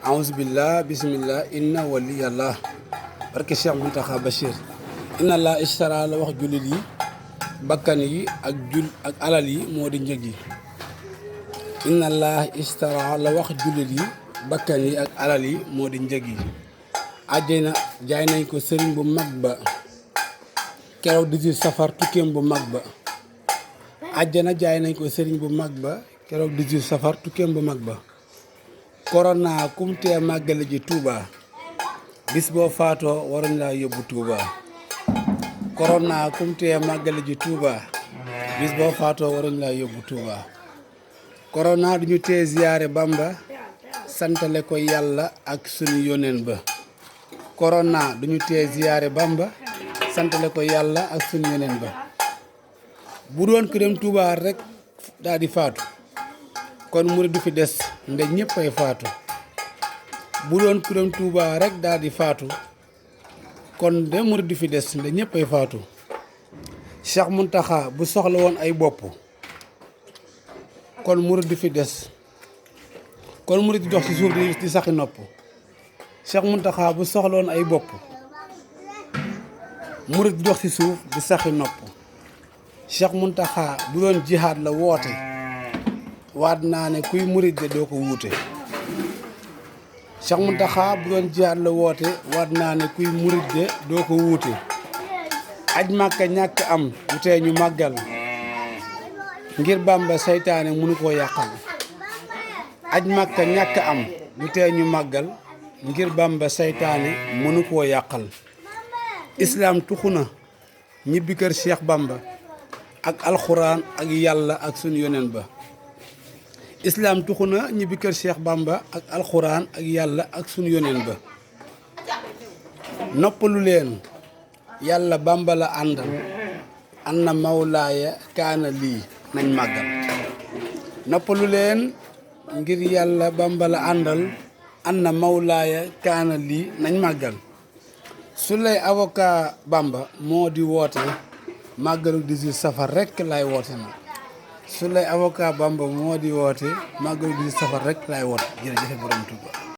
aousubillah bisimillah inna waliyallah barke Cheikh Mountakha Bachir. inna laa ishtara la wax jullit yi bakkan yi ak alal yi moo di njëg yi. inna laa ishtara la wax jullit yi bakkan yi ak alal yi moo di njëg yi. àjjana jaay nañ ko sëriñ bu mag ba keroog 18 safar tukkeem bu mag ba. àjjana jaay nañ ko sëriñ bu mag ba keroog 18 safar tukkeem bu mag ba. korona kum tee màggale ji Touba bis boo faatoo waruñ laa yóbbu Touba. korona kum tee màggale ji Touba bis boo faatoo waruñ laa yóbbu Touba. korona duñu tee ziyaare Bamba santale ko yàlla ak sunu yónneen ba. korona duñu tee ziyaare Bamba santale ko yàlla ak sunu yónneen ba. bu doon ko dem Touba rek daal di faatu kon murid du fi des nde ñëppay faatu. bu doon ku dem Touba rek daal di faatu kon de murid du fi des nde ñëppay faatu. Cheikh Mountakha bu soxla woon ay bopp kon murid du fi des kon murid di dox ci suuf di saxi nopp. Cheikh Mountakha bu soxla woon ay bopp murid di dox ci suuf di saxi nopp. Cheikh Mountakha bu doon jihaad la woote waat naa ne kuy murid de doo ko wuute. Cheikh Mountakha bu doon jihaad la woote waat naa ne kuy murid de doo ko wuute. aj màkka ñàkk am du tee ñu màggal ngir Bàmba seytaane mënu koo yàqal. aj màkka ñàkk am du tee ñu màggal ngir Bàmba seytaane mënu koo yàqal. islaam tuxu na ñibbi kër Cheikh Bàmba ak alxuraan ak yàlla ak sunu yoneen ba. islaam tuxu na ñibbi kër Cheikh Bamba ak alxuraan ak yàlla ak sunu yoneen ba. noppalu leen yàlla Bamba la àndal anna mawlaaya kaana lii nañ màggal. noppalu leen ngir yàlla Bamba la àndal anna mawlaaya kaana lii nañ màggal. su lay avocat Bamba moo di woote màggalu 18 safar rekk lay woote na. su lay avocat Bamba moo di woote màggalu 18 safar rekk lay woote. jërëjëf borom Tuuba.